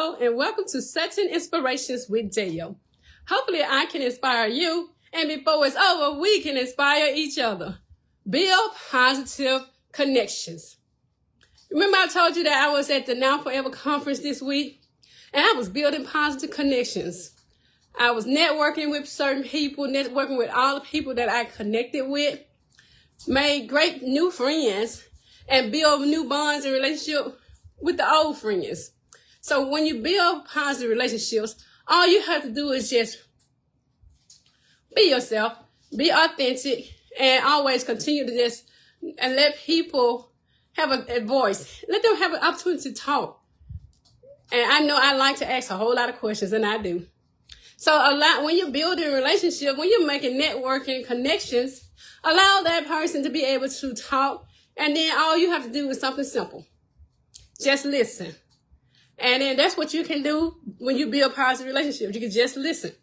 Hello and welcome to Setting Inspirations with Dale. Hopefully I can inspire you, and before it's over, we can inspire each other. Build positive connections. Remember I told you that I was at the Now Forever conference this week, and I was building positive connections. I was networking with certain people, networking with all the people that I connected with, made great new friends, and build new bonds and relationships with the old friends. So when you build positive relationships, all you have to do is just be yourself, be authentic, and always continue to just and let people have a voice. Let them have an opportunity to talk. And I know I like to ask a whole lot of questions, and I do. So when you're building a relationship, when you're making networking connections, allow that person to be able to talk, and then all you have to do is something simple. Just listen. And then that's what you can do when you build positive relationships. You can just listen.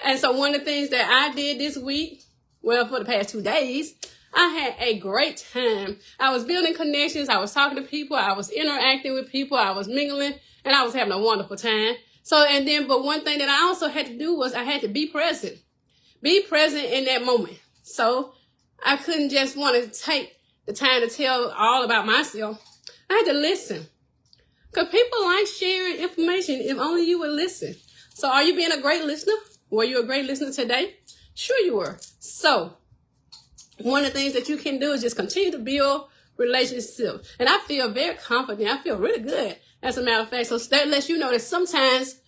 And so one of the things that I did this week, well, for the past 2 days, I had a great time. I was building connections. I was talking to people. I was interacting with people. I was mingling, and I was having a wonderful time. But one thing that I also had to do was I had to be present. Be present in that moment. So I couldn't just want to take the time to tell all about myself. I had to listen. Because people like sharing information if only you would listen. So are you being a great listener? Were you a great listener today? Sure you were. So one of the things that you can do is just continue to build relationships. And I feel very confident. I feel really good, as a matter of fact. So that lets you know that sometimes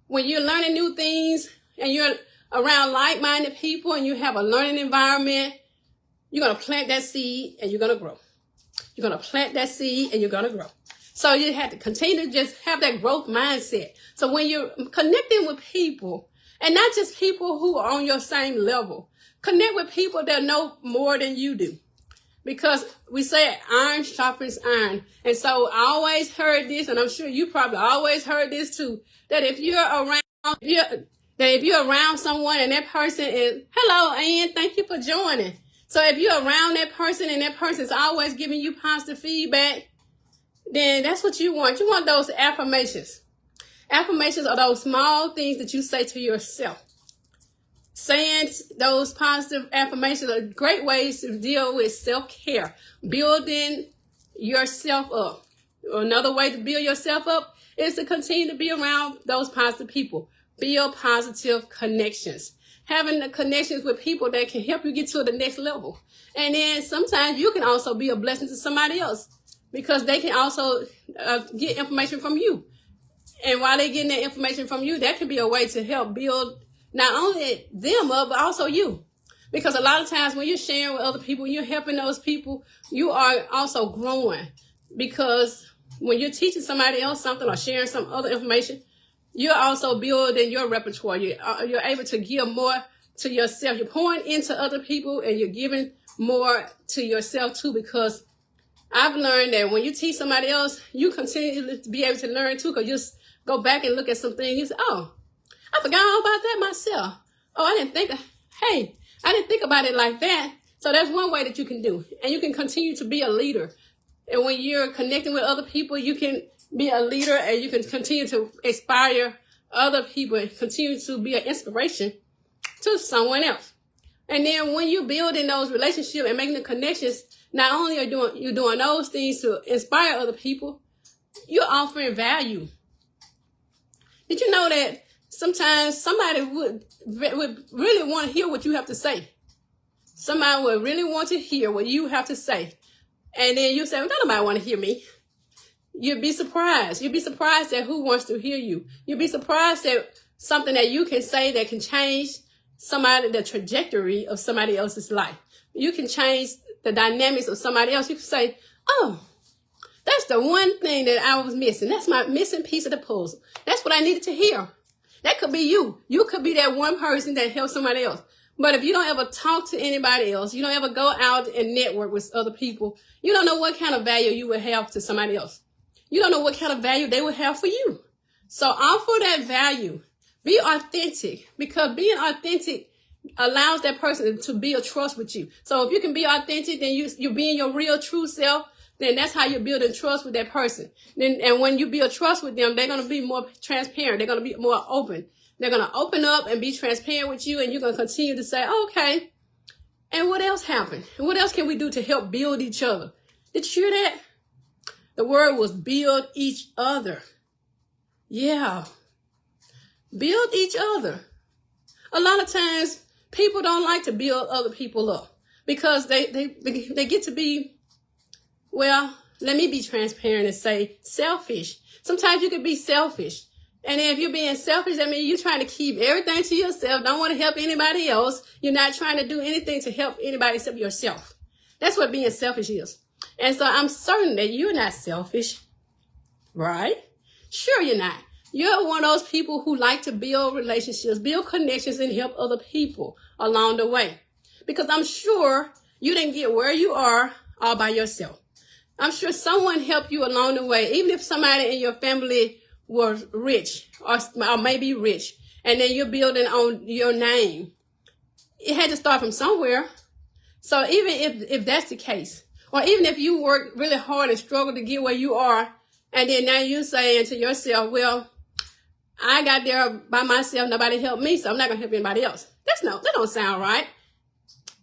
when you're learning new things and you're around like-minded people and you have a learning environment, you're going to plant that seed and you're going to grow. You're going to plant that seed and you're going to grow. So you have to continue to just have that growth mindset. So when you're connecting with people, and not just people who are on your same level, connect with people that know more than you do. Because we say iron sharpens iron. And so I always heard this, and I'm sure you probably always heard this too, that if you're around someone and that person is, hello, Ann, thank you for joining. So if you're around that person and that person's always giving you positive feedback, then that's what you want. You want those affirmations. Affirmations are those small things that you say to yourself. Saying those positive affirmations are great ways to deal with self-care, building yourself up. Another way to build yourself up is to continue to be around those positive people. Build positive connections. Having the connections with people that can help you get to the next level. And then sometimes you can also be a blessing to somebody else, because they can also get information from you. And while they're getting that information from you, that can be a way to help build not only them up, but also you. Because a lot of times when you're sharing with other people, you're helping those people, you are also growing. Because when you're teaching somebody else something or sharing some other information, you're also building your repertoire. You're able to give more to yourself. You're pouring into other people and you're giving more to yourself too, because I've learned that when you teach somebody else, you continue to be able to learn too, because you just go back and look at some things. You say, oh, I forgot all about that myself. Oh, I didn't think about it like that. So that's one way that you can do. And you can continue to be a leader. And when you're connecting with other people, you can be a leader and you can continue to inspire other people and continue to be an inspiration to someone else. And then when you're building those relationships and making the connections, not only are you doing those things to inspire other people, you're offering value. Did you know that sometimes somebody would really want to hear what you have to say? Somebody would really want to hear what you have to say. And then you say, well, nobody want to hear me. You'd be surprised. You'd be surprised at who wants to hear you. You'd be surprised at something that you can say that can change the trajectory of somebody else's life. You can change the dynamics of somebody else. You can say, oh, that's the one thing that I was missing. That's my missing piece of the puzzle. That's what I needed to hear. That could be you. You could be that one person that helps somebody else. But if you don't ever talk to anybody else, you don't ever go out and network with other people, you don't know what kind of value you would have to somebody else. You don't know what kind of value they would have for you. So offer that value. Be authentic, because being authentic allows that person to build trust with you. So if you can be authentic, then you're being your real true self, then that's how you're building trust with that person. And when you build trust with them, they're going to be more transparent. They're going to be more open. They're going to open up and be transparent with you, and you're going to continue to say, okay, and what else happened? And what else can we do to help build each other? Did you hear that? The word was build each other. Yeah. Build each other. A lot of times, people don't like to build other people up because they get to be, well, let me be transparent and say selfish. Sometimes you can be selfish. And if you're being selfish, that means you're trying to keep everything to yourself, don't want to help anybody else. You're not trying to do anything to help anybody except yourself. That's what being selfish is. And so I'm certain that you're not selfish, right? Sure you're not. You're one of those people who like to build relationships, build connections, and help other people along the way. Because I'm sure you didn't get where you are all by yourself. I'm sure someone helped you along the way, even if somebody in your family was rich or maybe rich, and then you're building on your name. It had to start from somewhere. So even if that's the case, or even if you work really hard and struggle to get where you are, and then now you're saying to yourself, well, I got there by myself, nobody helped me, so I'm not going to help anybody else. That don't sound right.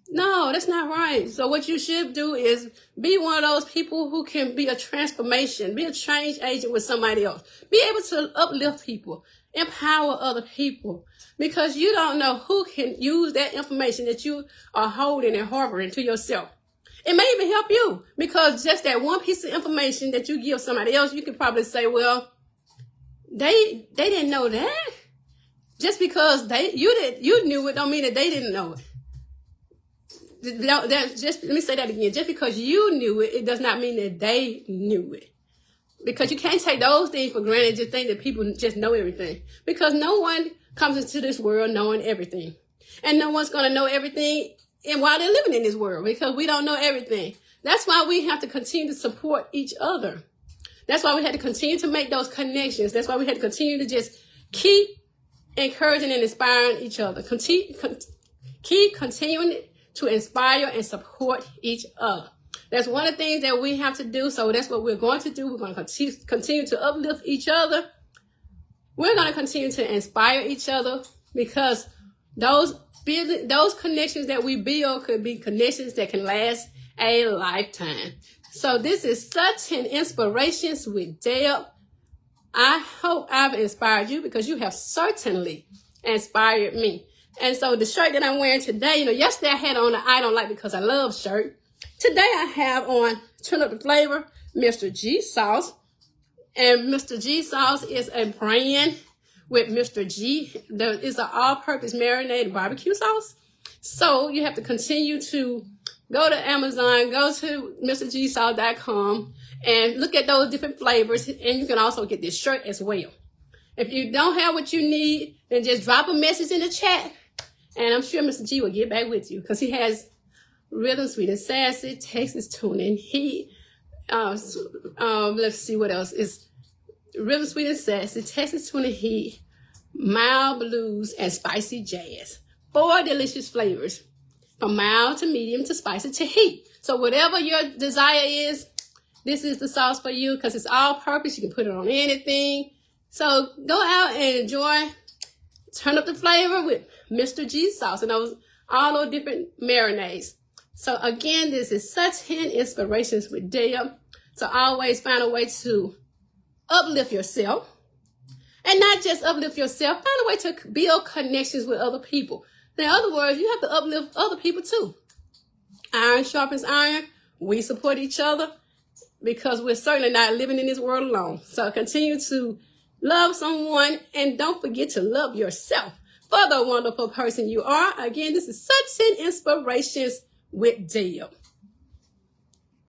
No, that's not right. So what you should do is be one of those people who can be a transformation, be a change agent with somebody else. Be able to uplift people, empower other people, because you don't know who can use that information that you are holding and harboring to yourself. It may even help you, because just that one piece of information that you give somebody else, you could probably say, well, they didn't know that. Just because you knew it don't mean that they didn't know it. Let me say that again. Just because you knew it, it does not mean that they knew it. Because you can't take those things for granted, just think that people just know everything. Because no one comes into this world knowing everything. And no one's going to know everything while they're living in this world, because we don't know everything. That's why we have to continue to support each other. That's why we had to continue to make those connections. That's why we had to continue to just keep encouraging and inspiring each other. Keep continuing to inspire and support each other. That's one of the things that we have to do. So that's what we're going to do. We're going to continue to uplift each other. We're going to continue to inspire each other, because those connections that we build could be connections that can last a lifetime. So this is such an Inspirations with Deb. I hope I've inspired you, because you have certainly inspired me. And so the shirt that I'm wearing today, yesterday I had on the I Don't Like Because I Love shirt. Today I have on Turn Up the Flavor, Mr. G Sauce. And Mr. G Sauce is a brand with Mr. G. It's an all-purpose marinated barbecue sauce. So you have to continue to go to Amazon, go to MrGSauce.com, and look at those different flavors. And you can also get this shirt as well. If you don't have what you need, then just drop a message in the chat, and I'm sure Mr. G will get back with you, because he has Rhythm Sweet and Sassy, Texas Tuna and Heat. Let's see what else. It's Rhythm Sweet and Sassy, Texas Tuna Heat, Mild Blues, and Spicy Jazz. 4 delicious flavors, from mild to medium to spicy to heat. So whatever your desire is, this is the sauce for you, because it's all purpose. You can put it on anything. So go out and enjoy, turn up the flavor with Mr. G Sauce and all those different marinades. So again, this is such an Inspirations with Deb. So always find a way to uplift yourself, and not just uplift yourself, find a way to build connections with other people. In other words, you have to uplift other people too. Iron sharpens iron. We support each other, because we're certainly not living in this world alone. So continue to love someone, and don't forget to love yourself for the wonderful person you are. Again, this is such an Inspirations with Deb.